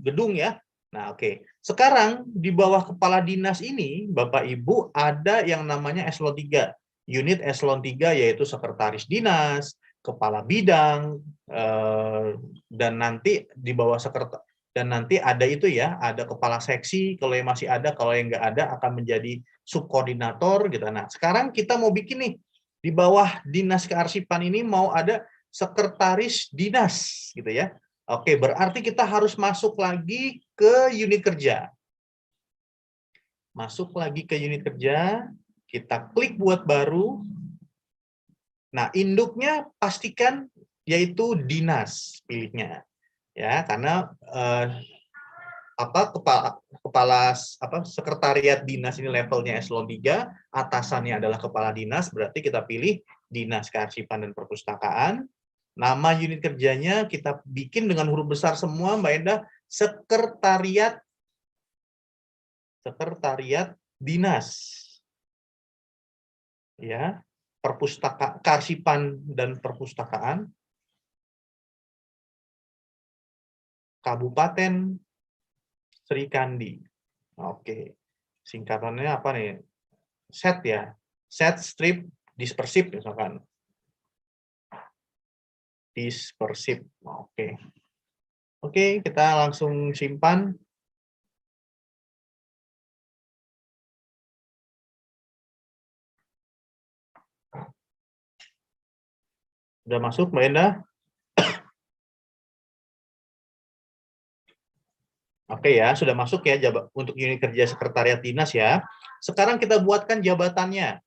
gedung ya. Nah, oke. Sekarang di bawah kepala dinas ini, Bapak Ibu, ada yang namanya eselon 3. Unit eselon 3 yaitu sekretaris dinas, kepala bidang, dan nanti di bawah sekretaris, dan nanti ada itu ya, ada kepala seksi, kalau yang masih ada, kalau yang nggak ada akan menjadi subkoordinator gitu. Nah, sekarang kita mau bikin nih, di bawah dinas kearsipan ini mau ada sekretaris dinas gitu ya. Oke, berarti kita harus masuk lagi ke unit kerja. Masuk lagi ke unit kerja, kita klik buat baru. Nah, induknya pastikan yaitu dinas pilihnya. Ya, karena sekretariat dinas ini levelnya eselon 3, atasannya adalah kepala dinas, berarti kita pilih Dinas Kearsipan dan Perpustakaan. Nama unit kerjanya kita bikin dengan huruf besar semua, Mbak Endah, sekretariat dinas. Ya, Kearsipan dan Perpustakaan Kabupaten Srikandi. Oke. Singkatannya apa nih? SET ya. SET strip dispersif misalkan. Dispersif. Oke. Oke, kita langsung simpan. Sudah masuk, Mbak Endah? Oke ya, sudah masuk ya untuk unit kerja sekretariat dinas ya. Sekarang kita buatkan jabatannya.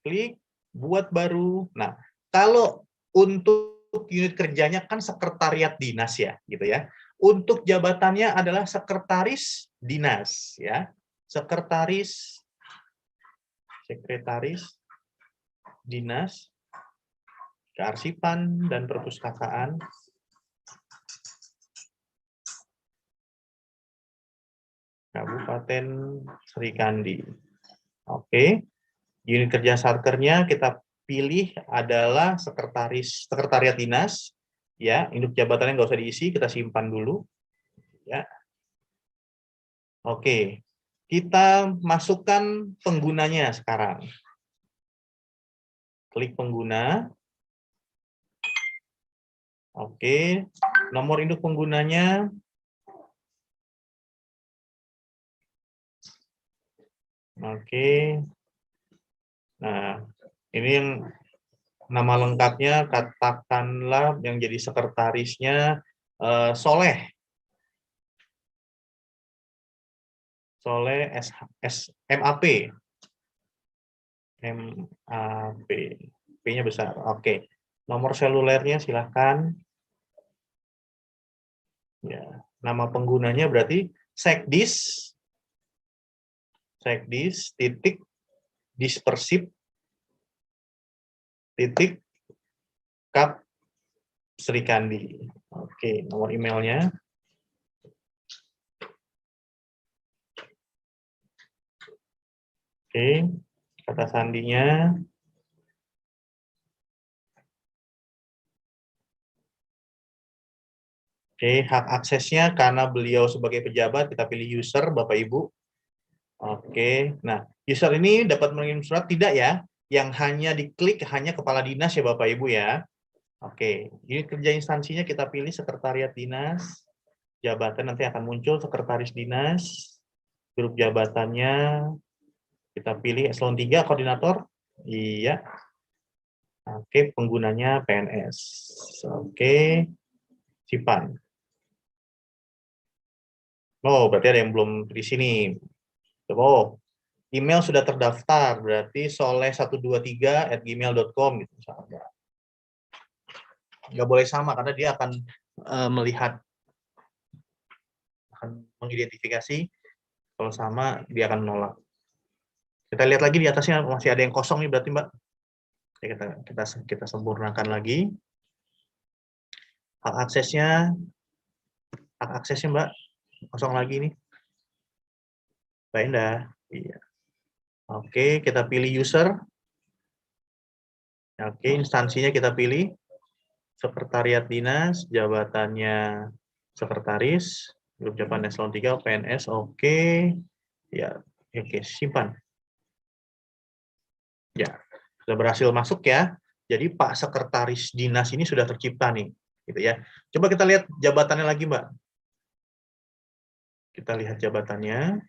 Klik, buat baru. Nah, kalau untuk unit kerjanya kan sekretariat dinas ya, gitu ya. Untuk jabatannya adalah sekretaris dinas ya. Sekretaris dinas kearsipan dan perpustakaan Kabupaten Srikandi. Oke. Unit kerja satkernya kita pilih adalah sekretariat dinas. Ya, induk jabatannya nggak usah diisi, kita simpan dulu. Ya. Oke, kita masukkan penggunanya sekarang. Klik pengguna. Oke, nomor induk penggunanya. Oke. Nah, ini yang nama lengkapnya, katakanlah yang jadi sekretarisnya Soleh. Soleh MAP. MAP. P-nya besar. Oke. Nomor selulernya silahkan. Ya, nama penggunanya berarti sekdis titik dispersif titik Kap Srikandi. Oke, nomor emailnya. Oke, kata sandinya. Oke, hak aksesnya karena beliau sebagai pejabat kita pilih user, Bapak Ibu. Oke, nah user ini dapat mengirim surat tidak ya? Yang hanya diklik hanya kepala dinas ya Bapak Ibu ya. Oke, unit kerja instansinya kita pilih sekretariat dinas. Jabatan nanti akan muncul sekretaris dinas. Grup jabatannya kita pilih eselon 3 koordinator. Iya. Oke, penggunanya PNS. Oke, simpan. Oh, berarti ada yang belum di sini. Oh, email sudah terdaftar, berarti soleh123@gmail.com gitu misalnya. Nggak boleh sama karena dia akan melihat, akan mengidentifikasi. Kalau sama dia akan menolak. Kita lihat lagi di atasnya masih ada yang kosong nih berarti Mbak. Kita sempurnakan lagi. Hak aksesnya Mbak kosong lagi nih. Mbak Endah. Iya. Oke, kita pilih user. Oke, instansinya kita pilih sekretariat dinas, jabatannya Sekretaris, grup jabatan eselon 3, PNS, oke. Ya, oke, simpan. Ya, sudah berhasil masuk ya. Jadi Pak Sekretaris Dinas ini sudah tercipta nih, gitu ya. Coba kita lihat jabatannya lagi, Mbak. Kita lihat jabatannya.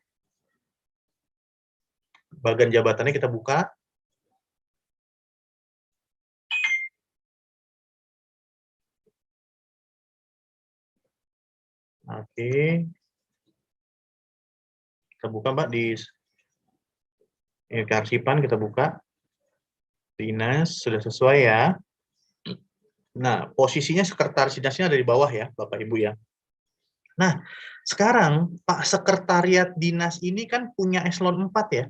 Bagian jabatannya kita buka. Oke. Kita buka, Mbak, di kearsipan kita buka. Dinas sudah sesuai ya. Nah, posisinya sekretaris dinasnya ada di bawah ya, Bapak Ibu ya. Nah, sekarang Pak Sekretariat Dinas ini kan punya eselon 4 ya.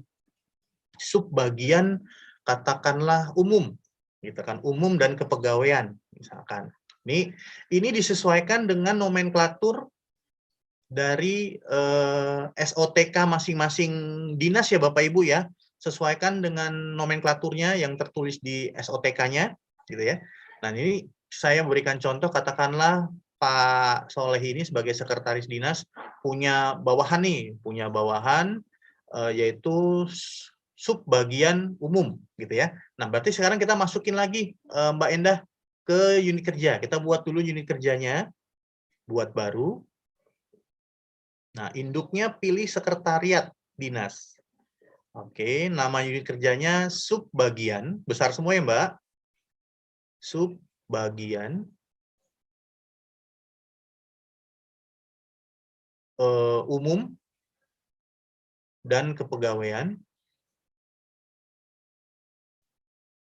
Subbagian katakanlah umum, gitu kan, umum dan kepegawaian misalkan. Ini disesuaikan dengan nomenklatur dari SOTK masing-masing dinas ya Bapak Ibu ya. Sesuaikan dengan nomenklaturnya yang tertulis di SOTK-nya, gitu ya. Nah, ini saya berikan contoh, katakanlah Pak Soleh ini sebagai sekretaris dinas punya bawahan nih, punya bawahan yaitu subbagian umum, gitu ya. Nah, berarti sekarang kita masukin lagi Mbak Endah ke unit kerja. Kita buat dulu unit kerjanya, buat baru. Nah, induknya pilih sekretariat dinas. Oke, nama unit kerjanya subbagian, besar semua ya Mbak. Subbagian umum dan kepegawaian.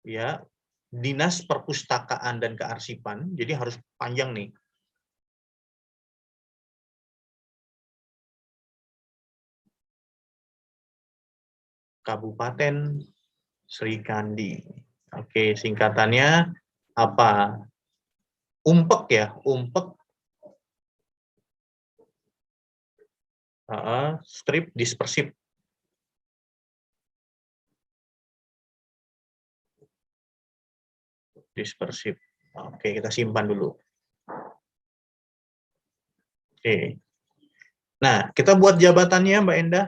Ya, Dinas Perpustakaan dan Kearsipan, jadi harus panjang nih. Kabupaten Srikandi. Oke, singkatannya apa? Umpek ya, Umpek. Strip dispersif. Dispersif. Oke, kita simpan dulu. Oke. Nah, kita buat jabatannya, Mbak Endah.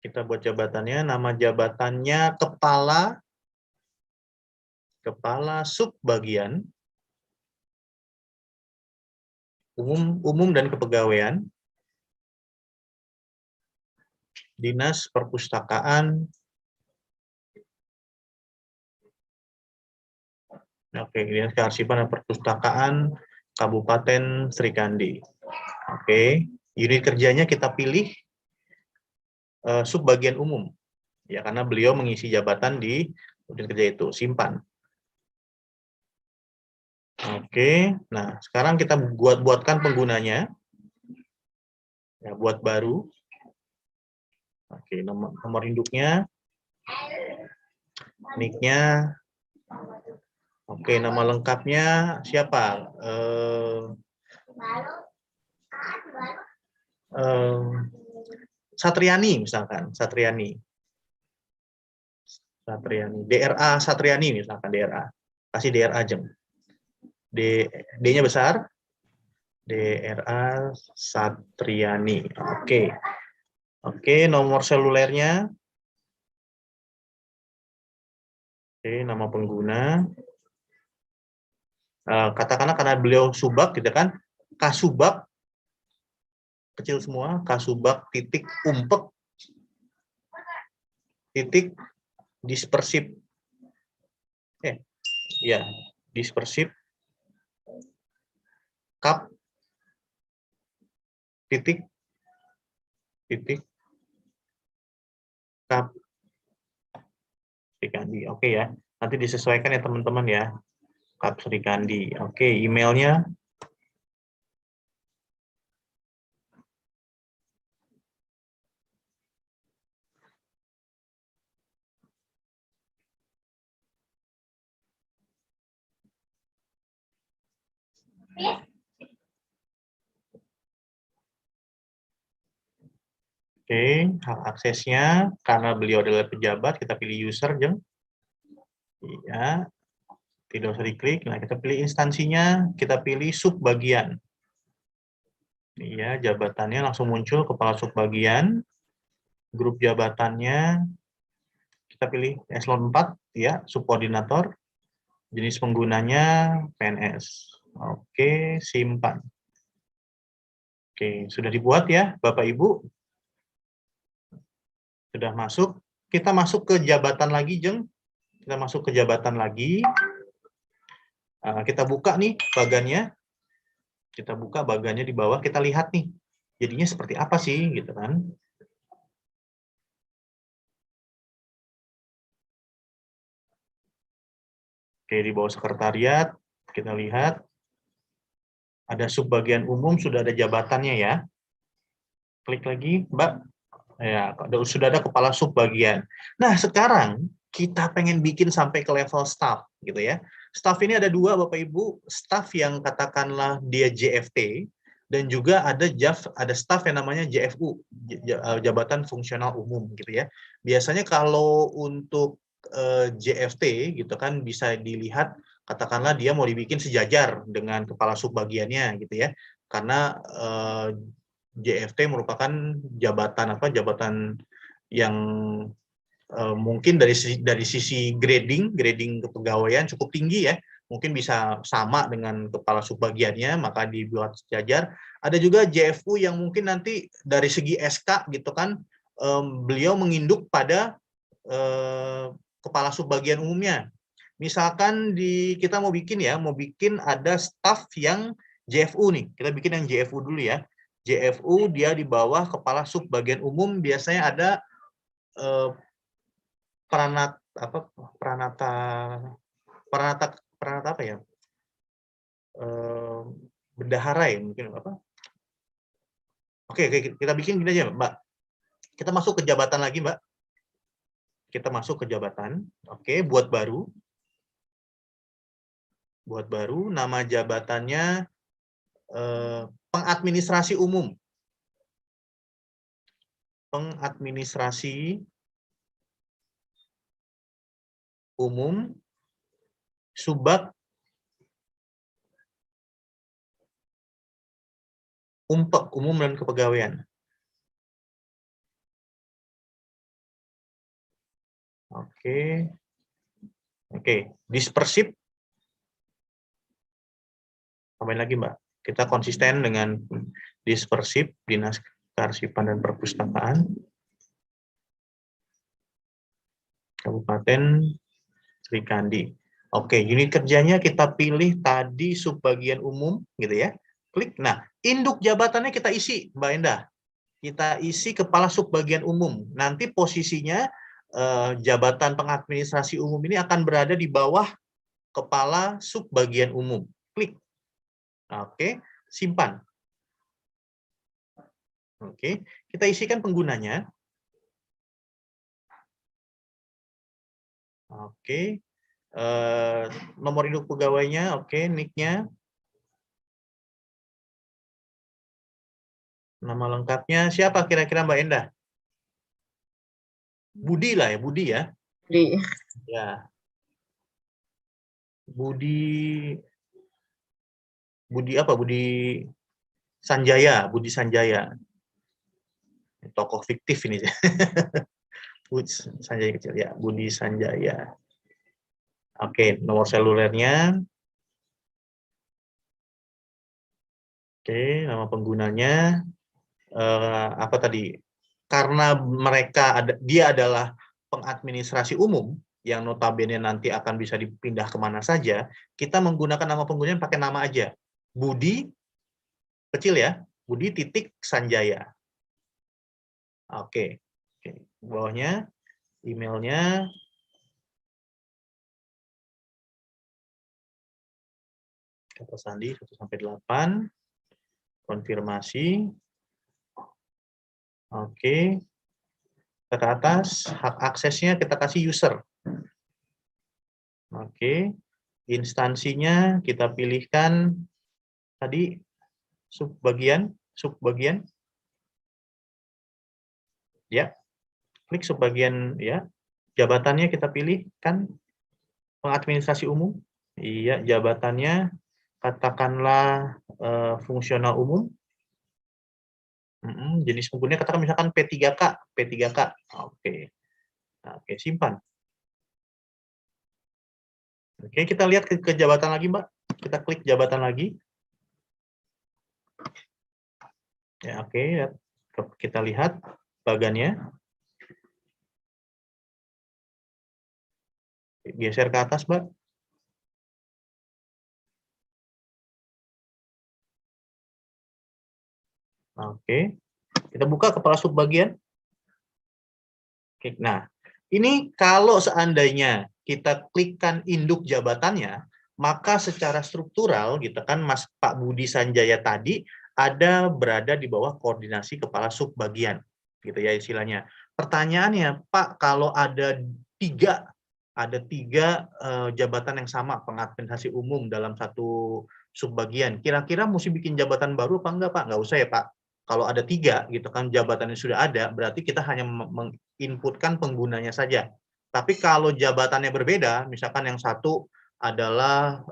Kita buat jabatannya, nama jabatannya kepala subbagian umum dan kepegawaian Dinas Perpustakaan. Oke, Dinas Kearsipan dan Perpustakaan Kabupaten Srikandi. Oke, unit kerjanya kita pilih subbagian umum. Ya, karena beliau mengisi jabatan di unit kerja itu. Simpan. Oke, nah sekarang kita buatkan penggunanya. Ya, buat baru. Oke, nomor induknya. Nick-nya. Oke, nama lengkapnya siapa? Satriani misalkan, Satriani. DRA Satriani misalkan, DRA. Kasih DRA jeng. D-nya besar. DRA Satriani. Oke. Oke, nomor selulernya. Oke, nama pengguna. Katakanlah karena beliau subak, gitu kan, kasubak kecil semua, kasubak titik umpek titik dispersif, ya dispersif kap titik kap Srikandi. Oke ya, nanti disesuaikan ya teman-teman ya, Kap Srikandi. Oke, emailnya. Oke, hak aksesnya karena beliau adalah pejabat, kita pilih user jeng. Iya. Tidak usah diklik. Nah, kita pilih instansinya, kita pilih subbagian. Iya, jabatannya langsung muncul kepala subbagian. Grup jabatannya kita pilih eselon 4 ya, subkoordinator. Jenis penggunanya PNS. Oke, simpan. Oke, sudah dibuat ya, Bapak Ibu? Sudah masuk. Kita masuk ke jabatan lagi, Jeng. Kita masuk ke jabatan lagi. Kita buka nih bagannya. Kita buka bagannya di bawah, kita lihat nih. Jadinya seperti apa sih, gitu kan. Oke, di bawah sekretariat, kita lihat. Ada subbagian umum, sudah ada jabatannya ya. Klik lagi, Mbak. Ya, sudah ada kepala subbagian. Nah, sekarang kita pengen bikin sampai ke level staff, gitu ya. Staff ini ada dua, Bapak Ibu. Staff yang katakanlah dia JFT, dan juga ada staff yang namanya JFU, Jabatan Fungsional Umum, gitu ya. Biasanya kalau untuk JFT, gitu kan, bisa dilihat, katakanlah dia mau dibikin sejajar dengan kepala subbagiannya, gitu ya. Karena JFT merupakan jabatan yang mungkin dari sisi grading kepegawaian cukup tinggi ya, mungkin bisa sama dengan kepala subbagiannya, maka dibuat sejajar. Ada juga JFU yang mungkin nanti dari segi SK gitu kan, beliau menginduk pada kepala subbagian umumnya. Misalkan kita mau bikin ada staf yang JFU nih, kita bikin yang JFU dulu ya. JFU dia di bawah kepala subbagian umum, biasanya ada peranata apa ya, bendahara ya mungkin apa. Oke, kita bikin gini aja Mbak, kita masuk ke jabatan lagi Mbak, kita masuk ke jabatan. Oke, buat baru nama jabatannya pengadministrasi umum, Subak Umpek, umum dan kepegawaian. Oke, dispersif. Tambahin lagi Mbak, kita konsisten dengan dispersif, Dinas Kearsipan dan Perpustakaan, Kabupaten Srikandi. Oke, unit kerjanya kita pilih tadi subbagian umum, gitu ya. Klik. Nah, induk jabatannya kita isi, Mbak Endah. Kita isi kepala subbagian umum. Nanti posisinya jabatan pengadministrasi umum ini akan berada di bawah kepala subbagian umum. Klik. Oke, simpan. Oke, kita isikan penggunanya. Oke, nomor induk pegawainya, oke, nick-nya, nama lengkapnya siapa kira-kira Mbak Endah? Budi lah ya, Budi ya. Budi. Ya, Budi apa? Budi Sanjaya, Budi Sanjaya. Tokoh fiktif ini. Budi Sanjaya kecil ya, Budi Sanjaya. Oke, nomor selulernya. Oke, nama penggunanya apa tadi? Karena dia adalah pengadministrasi umum yang notabene nanti akan bisa dipindah kemana saja, kita menggunakan nama penggunanya pakai nama aja. Budi kecil ya, Budi titik Sanjaya. Oke. Bawahnya emailnya. Kata sandi 1-8. Konfirmasi. Oke. Kita ke atas, hak aksesnya kita kasih user. Oke. Instansinya kita pilihkan tadi subbagian. Ya. Klik subbagian ya. Jabatannya kita pilihkan pengadministrasi umum. Iya, jabatannya katakanlah fungsional umum. Jenis penggunanya katakan misalkan P3K, P3K. Oke. Nah, oke, simpan. Oke, kita lihat ke jabatan lagi, Mbak. Kita klik jabatan lagi. Ya, oke, kita lihat bagannya. Geser ke atas, Mbak. Oke. Kita buka kepala subbagian. Oke, nah, ini kalau seandainya kita klikkan induk jabatannya, maka secara struktural gitu kan Mas Pak Budi Sanjaya tadi berada di bawah koordinasi kepala subbagian gitu ya istilahnya. Pertanyaannya, Pak, kalau ada tiga jabatan yang sama pengadministrasi umum dalam satu subbagian, kira-kira mesti bikin jabatan baru apa enggak, Pak? Nggak usah ya, Pak. Kalau ada tiga gitu kan jabatan yang sudah ada, berarti kita hanya menginputkan penggunanya saja. Tapi kalau jabatannya berbeda, misalkan yang satu adalah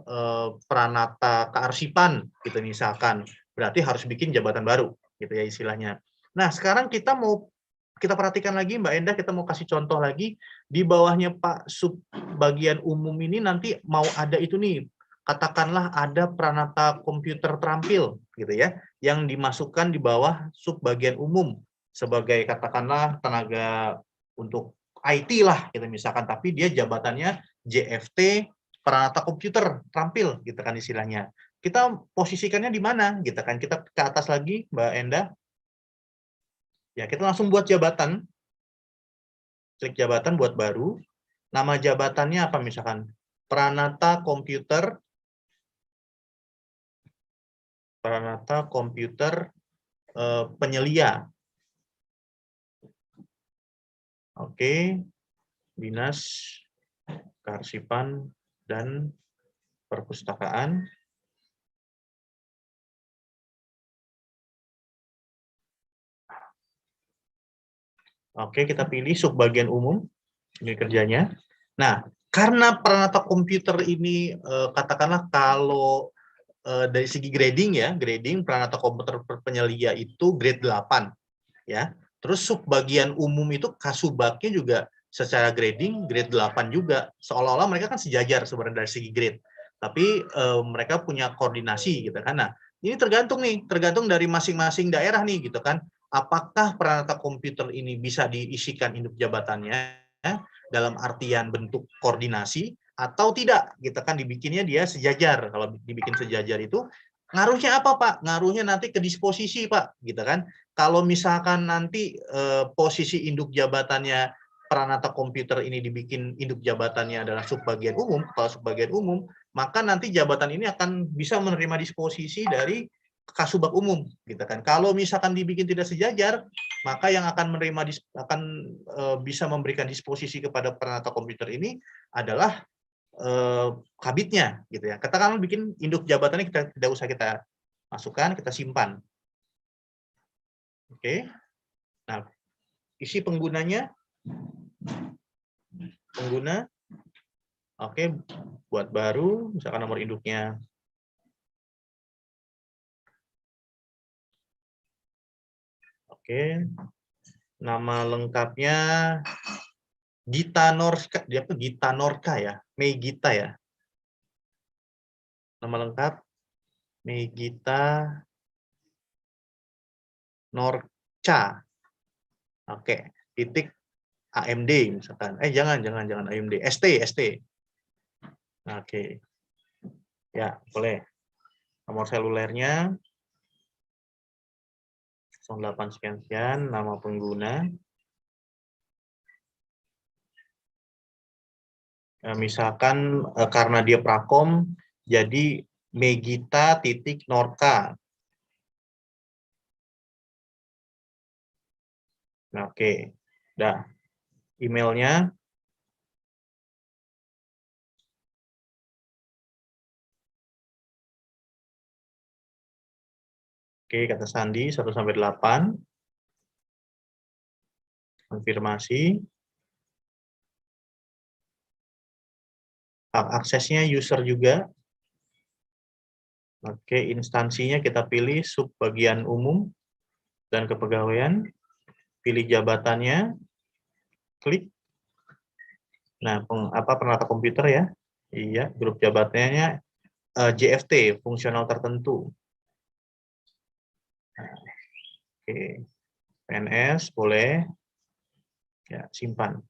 Pranata Kearsipan gitu misalkan, berarti harus bikin jabatan baru gitu ya istilahnya. Nah, sekarang kita perhatikan lagi Mbak Endah, kita mau kasih contoh lagi di bawahnya Pak Subbagian Umum ini nanti mau ada itu nih, katakanlah ada Pranata Komputer Terampil gitu ya, yang dimasukkan di bawah Subbagian Umum sebagai katakanlah tenaga untuk IT lah gitu misalkan, tapi dia jabatannya JFT Pranata Komputer Terampil gitu kan istilahnya. Kita posisikannya di mana gitu kan, kita ke atas lagi Mbak Endah. Ya, kita langsung buat jabatan, klik jabatan buat baru. Nama jabatannya apa misalkan? Pranata Komputer Penyelia. Oke, Dinas Kearsipan dan Perpustakaan. Oke, kita pilih subbagian umum, ini kerjanya. Nah, karena Pranata Komputer ini katakanlah kalau dari segi grading ya, grading Pranata Komputer Penyelia itu grade 8 ya. Terus subbagian umum itu kasubagnya juga secara grading grade 8 juga. Seolah-olah mereka kan sejajar sebenarnya dari segi grade. Tapi mereka punya koordinasi gitu kan. Nah, ini tergantung dari masing-masing daerah nih gitu kan. Apakah Pranata Komputer ini bisa diisikan induk jabatannya dalam artian bentuk koordinasi atau tidak gitu kan, dibikinnya dia sejajar. Kalau dibikin sejajar itu ngaruhnya apa, Pak? Ngaruhnya nanti ke disposisi, Pak, gitu kan. Kalau misalkan nanti posisi induk jabatannya Pranata Komputer ini dibikin induk jabatannya adalah subbagian umum, kepala subbagian umum, maka nanti jabatan ini akan bisa menerima disposisi dari kasubag umum, gitu kan. Kalau misalkan dibikin tidak sejajar, maka yang akan bisa memberikan disposisi kepada Pranata Komputer ini adalah kabitnya gitu ya. Katakanlah bikin induk jabatannya kita tidak usah kita masukkan, kita simpan. Oke. Nah, isi penggunanya, pengguna. Oke, buat baru, misalkan nomor induknya. Oke. Nama lengkapnya Gita Norka, dia apa? Gita Norka ya, Megita ya. Nama lengkap Megita Norca. Oke, titik AMD misalkan. Jangan AMD, ST. Oke. Ya, boleh. Nomor selulernya 08 sekian, nama pengguna. Misalkan karena dia Prakom, jadi Megita.Norka. Nah, oke. Dah. Emailnya. Oke, kata sandi 1-8. Konfirmasi. Hak aksesnya user juga. Oke, instansinya kita pilih subbagian umum dan kepegawaian. Pilih jabatannya, klik. Nah, peralatan komputer ya. Iya, grup jabatannya JFT, fungsional tertentu. Nah, oke, PNS boleh. Ya, simpan.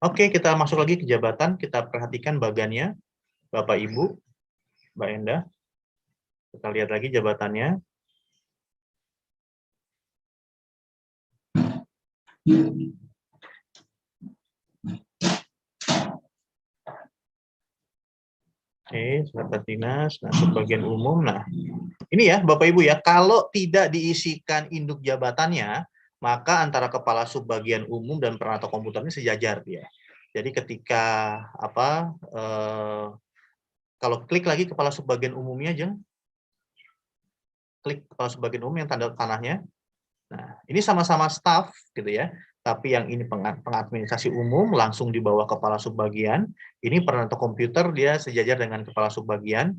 Oke, kita masuk lagi ke jabatan. Kita perhatikan bagannya, Bapak Ibu, Mbak Endah. Kita lihat lagi jabatannya. Oke, sekretariat dinas, nah bagian umum. Nah, ini ya Bapak Ibu ya, kalau tidak diisikan induk jabatannya, maka antara kepala subbagian umum dan peralatan komputernya sejajar dia. Jadi ketika kalau klik lagi kepala subbagian umumnya aja, klik kepala subbagian umum yang tanda panahnya. Nah, ini sama-sama staff gitu ya. Tapi yang ini pengadministrasi umum langsung di bawah kepala subbagian. Ini peralatan komputer dia sejajar dengan kepala subbagian.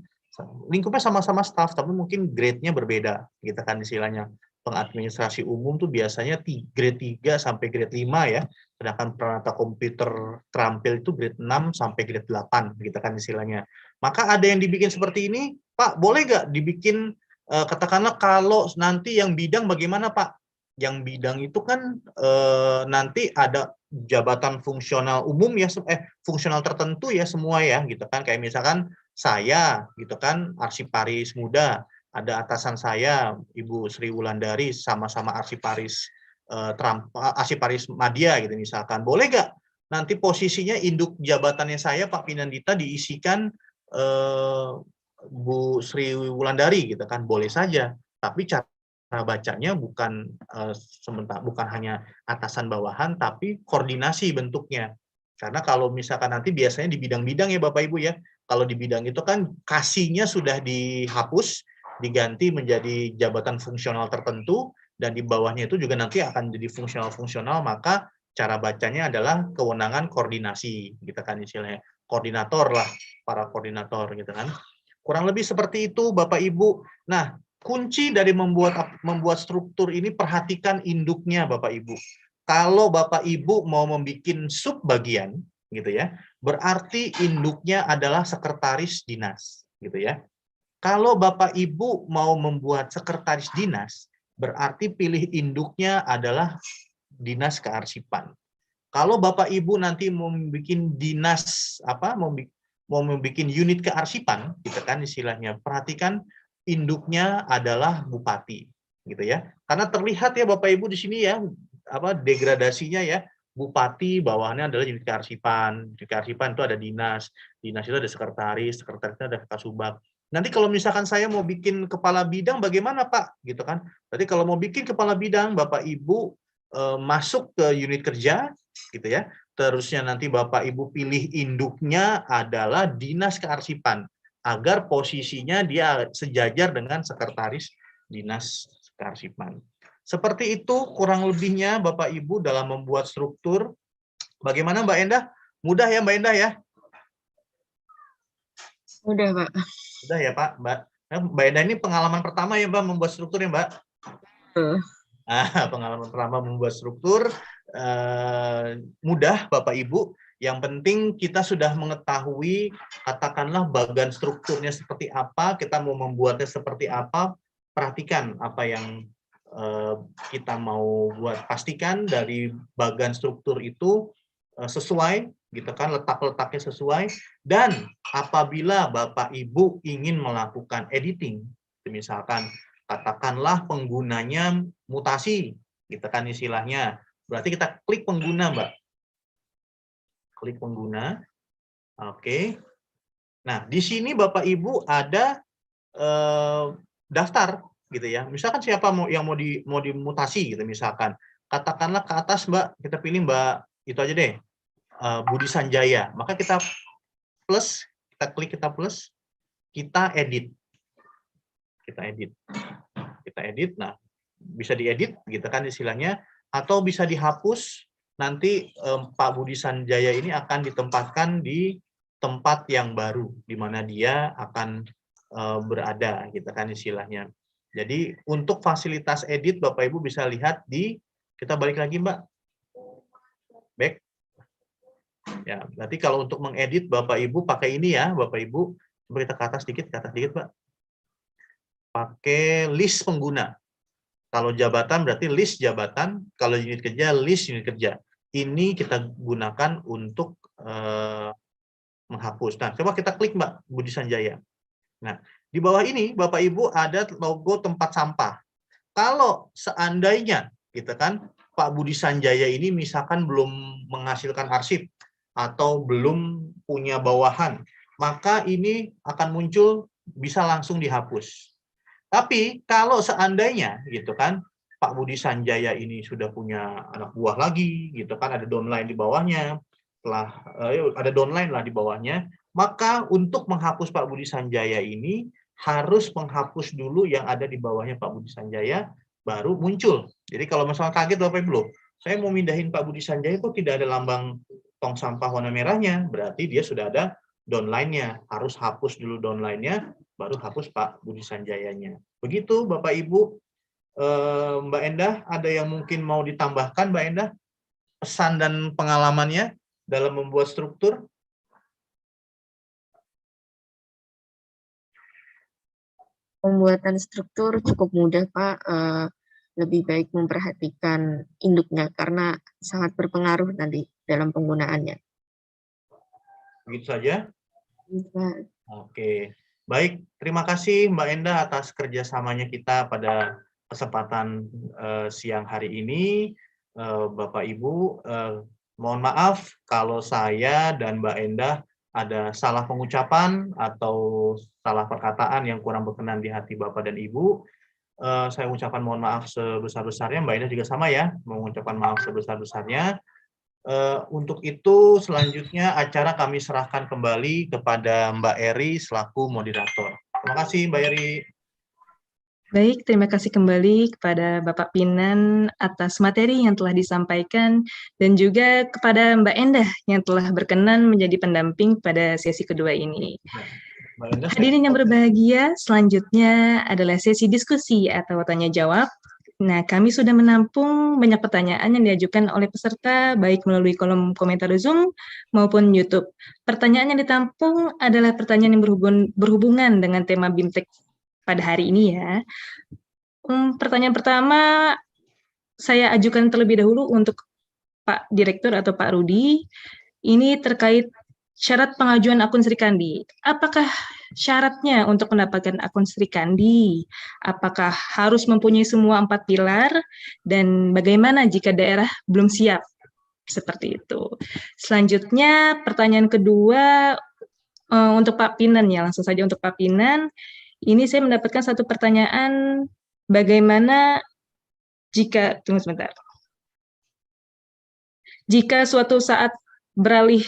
Lingkupnya sama-sama staff, tapi mungkin grade-nya berbeda. Gitu kan istilahnya. Pengadministrasi umum tuh biasanya grade 3 sampai grade 5 ya. Sedangkan peralatan komputer terampil itu grade 6 sampai grade 8. Gitu kan istilahnya. Maka ada yang dibikin seperti ini, Pak, boleh nggak dibikin katakanlah kalau nanti yang bidang bagaimana Pak? Yang bidang itu kan nanti ada jabatan fungsional umum ya, fungsional tertentu ya semua ya gitu kan. Kayak misalkan saya gitu kan arsiparis muda, ada atasan saya Ibu Sri Wulandari sama-sama arsiparis arsiparis Madya gitu misalkan. Boleh nggak nanti posisinya induk jabatannya saya Pak Pinandita diisikan Bu Sri Wulandari gitu kan, boleh saja, tapi cara bacanya bukan bukan hanya atasan bawahan, tapi koordinasi bentuknya. Karena kalau misalkan nanti biasanya di bidang-bidang ya Bapak Ibu ya, kalau di bidang itu kan kasihnya sudah dihapus, diganti menjadi jabatan fungsional tertentu, dan di bawahnya itu juga nanti akan jadi fungsional-fungsional, maka cara bacanya adalah kewenangan koordinasi, gitu kan istilahnya. Koordinator lah, para koordinator gitu kan. Kurang lebih seperti itu Bapak Ibu. Nah, kunci dari membuat struktur ini perhatikan induknya Bapak Ibu. Kalau Bapak Ibu mau membuat subbagian gitu ya, berarti induknya adalah sekretaris dinas gitu ya. Kalau Bapak Ibu mau membuat sekretaris dinas, berarti pilih induknya adalah dinas kearsipan. Kalau Bapak Ibu nanti mau membuat dinas mau membuat unit kearsipan, gitu kan istilahnya. Perhatikan induknya adalah bupati, gitu ya. Karena terlihat ya Bapak Ibu di sini ya degradasinya ya. Bupati bawahnya adalah unit kearsipan. Unit kearsipan itu ada dinas, dinas itu ada sekretaris, sekretaris itu ada kasubag. Nanti kalau misalkan saya mau bikin kepala bidang bagaimana Pak? Gitu kan. Berarti kalau mau bikin kepala bidang Bapak Ibu masuk ke unit kerja gitu ya. Terusnya nanti Bapak Ibu pilih induknya adalah dinas kearsipan agar posisinya dia sejajar dengan sekretaris dinas kearsipan. Seperti itu kurang lebihnya Bapak Ibu dalam membuat struktur. Bagaimana Mbak Endah? Mudah ya Mbak Endah ya? Mudah Pak. Mudah ya Pak, Mbak. Mbak Endah ini pengalaman pertama ya Mbak membuat struktur ya Mbak? Pengalaman pertama membuat struktur mudah Bapak Ibu. Yang penting kita sudah mengetahui katakanlah bagan strukturnya seperti apa, kita mau membuatnya seperti apa, perhatikan apa yang kita mau buat. Pastikan dari bagan struktur itu sesuai gitu kan, letak-letaknya sesuai. Dan apabila Bapak Ibu ingin melakukan editing, misalkan katakanlah penggunanya mutasi, gitu kan istilahnya. Berarti kita klik pengguna, Mbak. Klik pengguna. Oke. Nah, di sini Bapak Ibu ada daftar gitu ya. Misalkan siapa yang mau dimutasi gitu misalkan. Katakanlah ke atas, Mbak, kita pilih Mbak itu aja deh. Budi Sanjaya. Maka kita plus, kita klik kita plus, kita edit. Kita edit. Kita edit. Nah, bisa diedit gitu kan istilahnya, atau bisa dihapus nanti Pak Budi Sanjaya ini akan ditempatkan di tempat yang baru, di mana dia akan berada, gitu kan istilahnya. Jadi untuk fasilitas edit Bapak Ibu bisa lihat di, kita balik lagi Mbak, back. Ya, berarti kalau untuk mengedit Bapak Ibu pakai ini ya, Bapak Ibu, coba kita ke atas dikit Mbak. Pakai list pengguna. Kalau jabatan berarti list jabatan, kalau unit kerja list unit kerja. Ini kita gunakan untuk menghapus. Nah, coba kita klik Mbak Budi Sanjaya. Nah, di bawah ini Bapak Ibu ada logo tempat sampah. Kalau seandainya gitu kan Pak Budi Sanjaya ini misalkan belum menghasilkan arsip atau belum punya bawahan, maka ini akan muncul bisa langsung dihapus. Tapi kalau seandainya gitu kan Pak Budi Sanjaya ini sudah punya anak buah lagi gitu kan, ada downline di bawahnya, setelah ada downline lah di bawahnya, maka untuk menghapus Pak Budi Sanjaya ini harus menghapus dulu yang ada di bawahnya Pak Budi Sanjaya, baru muncul. Jadi kalau misalnya kaget Bapak Ibu, saya mau mindahin Pak Budi Sanjaya kok tidak ada lambang tong sampah warna merahnya, berarti dia sudah ada downline-nya, harus hapus dulu downline-nya, baru hapus Pak Budi Sanjayanya. Begitu Bapak Ibu. Mbak Endah, ada yang mungkin mau ditambahkan Mbak Endah, pesan dan pengalamannya dalam membuat struktur? Pembuatan struktur cukup mudah Pak, lebih baik memperhatikan induknya karena sangat berpengaruh nanti dalam penggunaannya. Begitu saja? Pak. Oke, baik. Terima kasih Mbak Endah atas kerjasamanya kita pada kesempatan siang hari ini. Bapak Ibu, mohon maaf kalau saya dan Mbak Endah ada salah pengucapan atau salah perkataan yang kurang berkenan di hati Bapak dan Ibu. Saya ucapkan mohon maaf sebesar-besarnya, Mbak Endah juga sama ya, mengucapkan maaf sebesar-besarnya. Untuk itu selanjutnya acara kami serahkan kembali kepada Mbak Eri selaku moderator. Terima kasih Mbak Eri. Baik, terima kasih kembali kepada Bapak Pinan atas materi yang telah disampaikan dan juga kepada Mbak Endah yang telah berkenan menjadi pendamping pada sesi kedua ini. Hadirin yang berbahagia, selanjutnya adalah sesi diskusi atau tanya jawab. Nah, kami sudah menampung banyak pertanyaan yang diajukan oleh peserta, baik melalui kolom komentar Zoom maupun YouTube. Pertanyaan yang ditampung adalah pertanyaan yang berhubungan dengan tema BIMTEK pada hari ini ya. Pertanyaan pertama, saya ajukan terlebih dahulu untuk Pak Direktur atau Pak Rudi. Ini terkait syarat pengajuan akun Sri Kandi. Apakah syaratnya untuk mendapatkan akun Sri Kandi? Apakah harus mempunyai semua 4 pilar? Dan bagaimana jika daerah belum siap? Seperti itu. Selanjutnya, pertanyaan kedua untuk Pak Pinan ya, langsung saja untuk Pak Pinan. Ini saya mendapatkan satu pertanyaan, bagaimana jika, tunggu sebentar. Jika suatu saat beralih,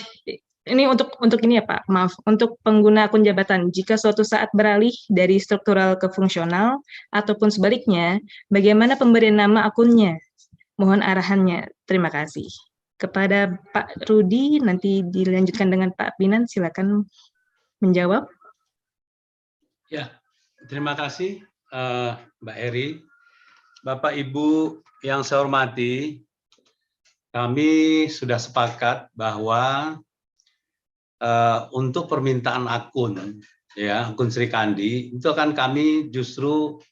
ini untuk ini ya Pak, maaf, untuk pengguna akun jabatan, jika suatu saat beralih dari struktural ke fungsional, ataupun sebaliknya, bagaimana pemberian nama akunnya? Mohon arahannya, terima kasih. Kepada Pak Rudi, nanti dilanjutkan dengan Pak Pinan, silakan menjawab. Ya, terima kasih Mbak Eri. Bapak Ibu yang saya hormati, kami sudah sepakat bahwa untuk permintaan akun, ya akun Sri Kandi, itu kan kami justru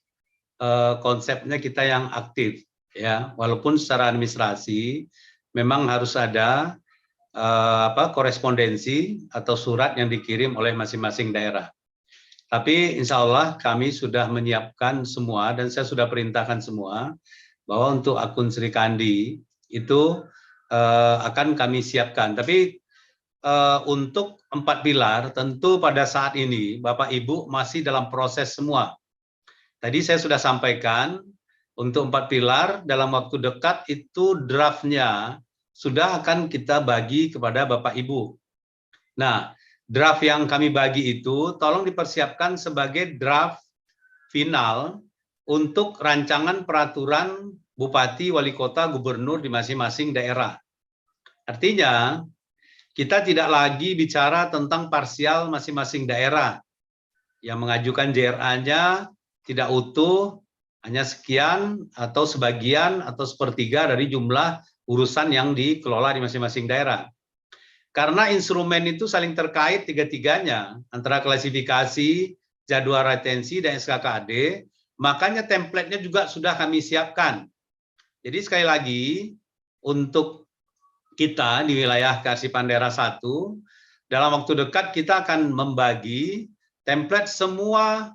konsepnya kita yang aktif, ya walaupun secara administrasi memang harus ada korespondensi atau surat yang dikirim oleh masing-masing daerah. Tapi insya Allah kami sudah menyiapkan semua dan saya sudah perintahkan semua bahwa untuk akun Sri Kandi itu akan kami siapkan. Tapi untuk 4 pilar tentu pada saat ini Bapak Ibu masih dalam proses semua. Tadi saya sudah sampaikan untuk 4 pilar dalam waktu dekat itu draftnya sudah akan kita bagi kepada Bapak Ibu. Nah, draft yang kami bagi itu tolong dipersiapkan sebagai draft final untuk rancangan peraturan Bupati, Wali Kota, Gubernur di masing-masing daerah. Artinya, kita tidak lagi bicara tentang parsial masing-masing daerah yang mengajukan JRA-nya tidak utuh, hanya sekian atau sebagian atau sepertiga dari jumlah urusan yang dikelola di masing-masing daerah. Karena instrumen itu saling terkait tiga-tiganya, antara klasifikasi, jadwal retensi, dan SKKAD, makanya template-nya juga sudah kami siapkan. Jadi sekali lagi, untuk kita di wilayah Kearsipan Daerah 1, dalam waktu dekat kita akan membagi template semua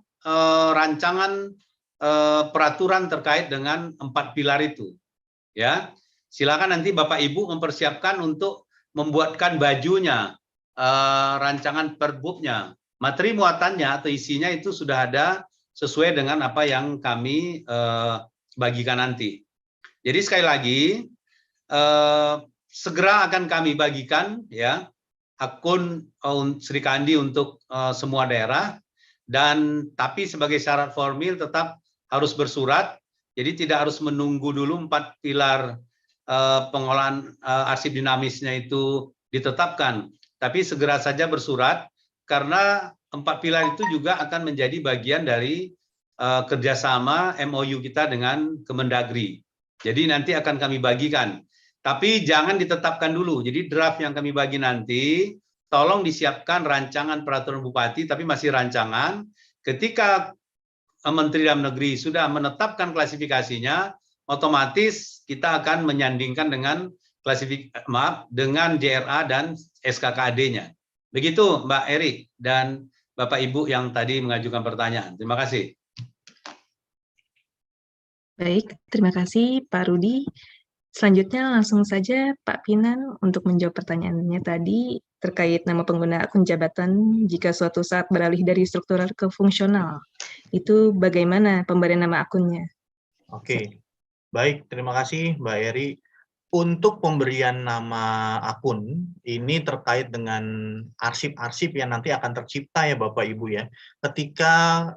rancangan peraturan terkait dengan 4 pilar itu. Ya, silakan nanti Bapak Ibu mempersiapkan untuk membuatkan bajunya, rancangan perbubnya, materi muatannya atau isinya itu sudah ada sesuai dengan apa yang kami bagikan nanti. Jadi sekali lagi, segera akan kami bagikan ya akun Sri Kandi untuk semua daerah, dan tapi sebagai syarat formil tetap harus bersurat, jadi tidak harus menunggu dulu 4 pilar pengolahan arsip dinamisnya itu ditetapkan, tapi segera saja bersurat karena 4 pilar itu juga akan menjadi bagian dari kerjasama MOU kita dengan Kemendagri. Jadi nanti akan kami bagikan. Tapi jangan ditetapkan dulu. Jadi draft yang kami bagi nanti, tolong disiapkan rancangan peraturan bupati, tapi masih rancangan. Ketika Menteri Dalam Negeri sudah menetapkan klasifikasinya, otomatis kita akan menyandingkan dengan dengan JRA dan SKKAD-nya. Begitu Mbak Eri dan Bapak Ibu yang tadi mengajukan pertanyaan. Terima kasih. Baik, terima kasih Pak Rudi. Selanjutnya langsung saja Pak Pinan untuk menjawab pertanyaannya tadi terkait nama pengguna akun jabatan jika suatu saat beralih dari struktural ke fungsional. Itu bagaimana pemberian nama akunnya? Oke, baik, terima kasih Mbak Eri. Untuk pemberian nama akun, ini terkait dengan arsip-arsip yang nanti akan tercipta ya Bapak Ibu ya. Ketika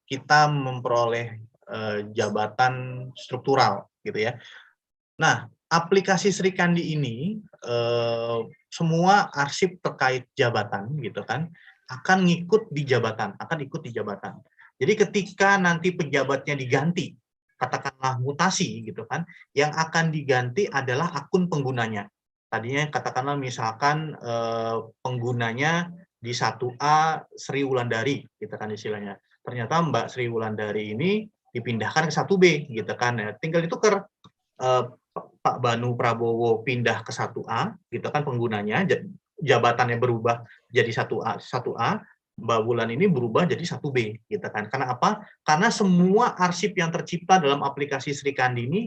kita memperoleh jabatan struktural gitu ya. Nah, aplikasi Sri Kandi ini semua arsip terkait jabatan gitu kan akan ikut di jabatan. Jadi ketika nanti pejabatnya diganti, katakanlah mutasi gitu kan, yang akan diganti adalah akun penggunanya. Tadinya katakanlah misalkan penggunanya di 1A Sri Wulandari gitu kan istilahnya. Ternyata Mbak Sri Wulandari ini dipindahkan ke 1B gitu kan. Tinggal ditukar Pak Banu Prabowo pindah ke 1A gitu kan penggunanya, jabatannya berubah jadi 1A, Mbak Wulan ini berubah jadi 1B gitu kan. Karena apa? Karena semua arsip yang tercipta dalam aplikasi Sri Kandi ini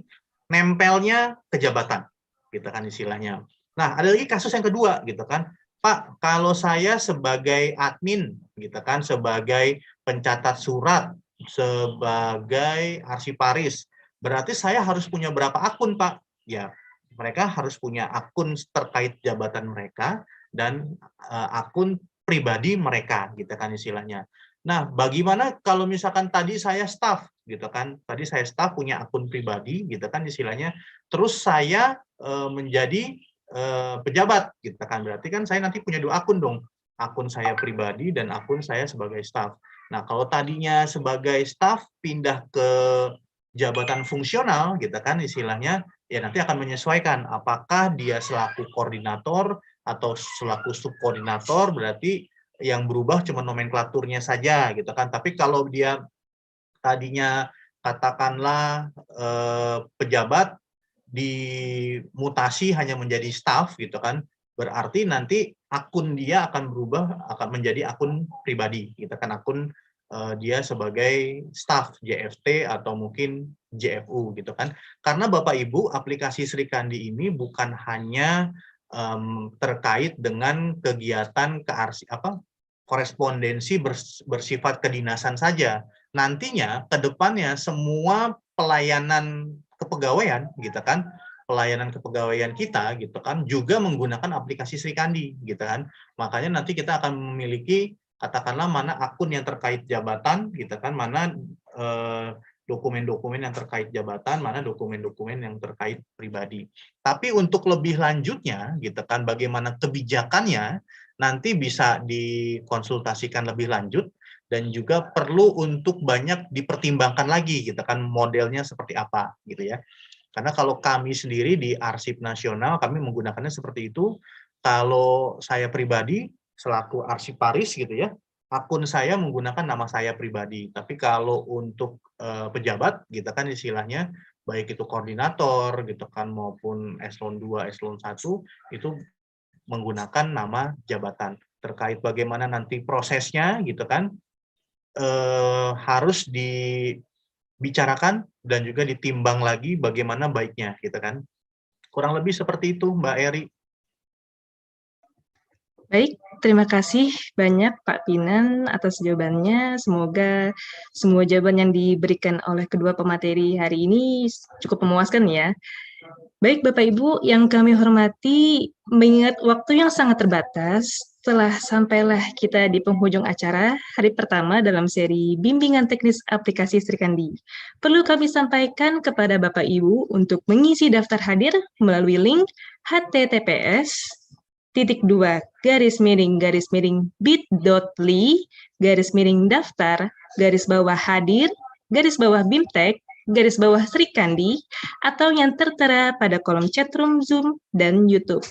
nempelnya ke jabatan gitu kan istilahnya. Nah, ada lagi kasus yang kedua gitu kan. Pak, kalau saya sebagai admin gitu kan, sebagai pencatat surat, sebagai arsiparis, berarti saya harus punya berapa akun, Pak? Ya, mereka harus punya akun terkait jabatan mereka dan akun pribadi mereka, gitu kan istilahnya. Nah, bagaimana kalau misalkan tadi saya staff, gitu kan? Tadi saya staff punya akun pribadi, gitu kan istilahnya. Terus saya menjadi pejabat, gitu kan? Berarti kan saya nanti punya 2 akun dong. Akun saya pribadi dan akun saya sebagai staff. Nah, kalau tadinya sebagai staff pindah ke jabatan fungsional gitu kan istilahnya, ya nanti akan menyesuaikan apakah dia selaku koordinator atau selaku subkoordinator, berarti yang berubah cuma nomenklaturnya saja gitu kan. Tapi kalau dia tadinya katakanlah pejabat dimutasi hanya menjadi staf gitu kan, berarti nanti akun dia akan berubah, akan menjadi akun pribadi gitu kan, akun dia sebagai staf JFT atau mungkin JFU gitu kan. Karena Bapak Ibu, aplikasi Sri Kandi ini bukan hanya terkait dengan kegiatan korespondensi bersifat kedinasan saja. Nantinya ke depannya semua pelayanan kepegawaian gitu kan, pelayanan kepegawaian kita gitu kan juga menggunakan aplikasi Sri Kandi gitu kan. Makanya nanti kita akan memiliki katakanlah mana akun yang terkait jabatan gitu kan, mana dokumen-dokumen yang terkait jabatan, mana dokumen-dokumen yang terkait pribadi. Tapi untuk lebih lanjutnya, gitu kan, bagaimana kebijakannya nanti bisa dikonsultasikan lebih lanjut dan juga perlu untuk banyak dipertimbangkan lagi, gitu kan, modelnya seperti apa, gitu ya. Karena kalau kami sendiri di Arsip Nasional, kami menggunakannya seperti itu. Kalau saya pribadi, selaku arsiparis gitu ya, akun saya menggunakan nama saya pribadi. Tapi kalau untuk pejabat, gitu kan istilahnya, baik itu koordinator gitu kan maupun eselon 2, eselon 1 itu menggunakan nama jabatan. Terkait bagaimana nanti prosesnya gitu kan harus dibicarakan dan juga ditimbang lagi bagaimana baiknya gitu kan. Kurang lebih seperti itu Mbak Eri. Baik, terima kasih banyak Pak Pinan atas jawabannya. Semoga semua jawaban yang diberikan oleh kedua pemateri hari ini cukup memuaskan ya. Baik Bapak Ibu yang kami hormati, mengingat waktu yang sangat terbatas, telah sampailah kita di penghujung acara hari pertama dalam seri Bimbingan Teknis Aplikasi Sri Kandi. Perlu kami sampaikan kepada Bapak Ibu untuk mengisi daftar hadir melalui link https://bit.ly/daftar_hadir_bimtek_Sri Kandi atau yang tertera pada kolom chatroom Zoom dan YouTube.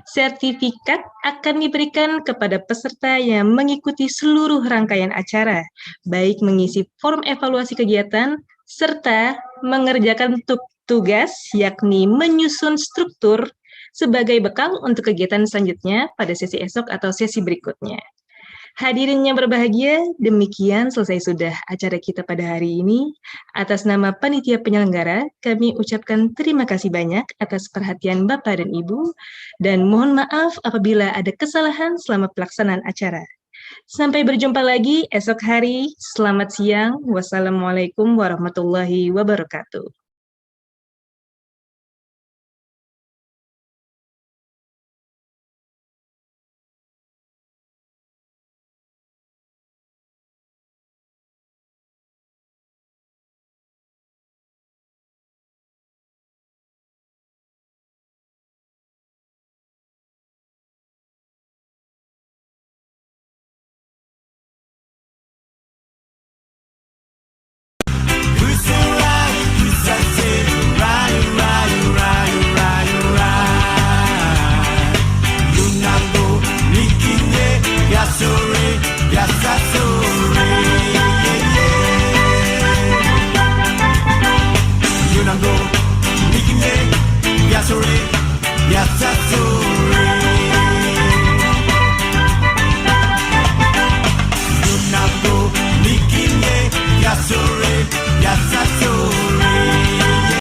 Sertifikat akan diberikan kepada peserta yang mengikuti seluruh rangkaian acara, baik mengisi form evaluasi kegiatan serta mengerjakan tugas yakni menyusun struktur sebagai bekal untuk kegiatan selanjutnya pada sesi esok atau sesi berikutnya. Hadirin yang berbahagia, demikian selesai sudah acara kita pada hari ini. Atas nama panitia penyelenggara, kami ucapkan terima kasih banyak atas perhatian Bapak dan Ibu, dan mohon maaf apabila ada kesalahan selama pelaksanaan acara. Sampai berjumpa lagi esok hari. Selamat siang. Wassalamualaikum warahmatullahi wabarakatuh.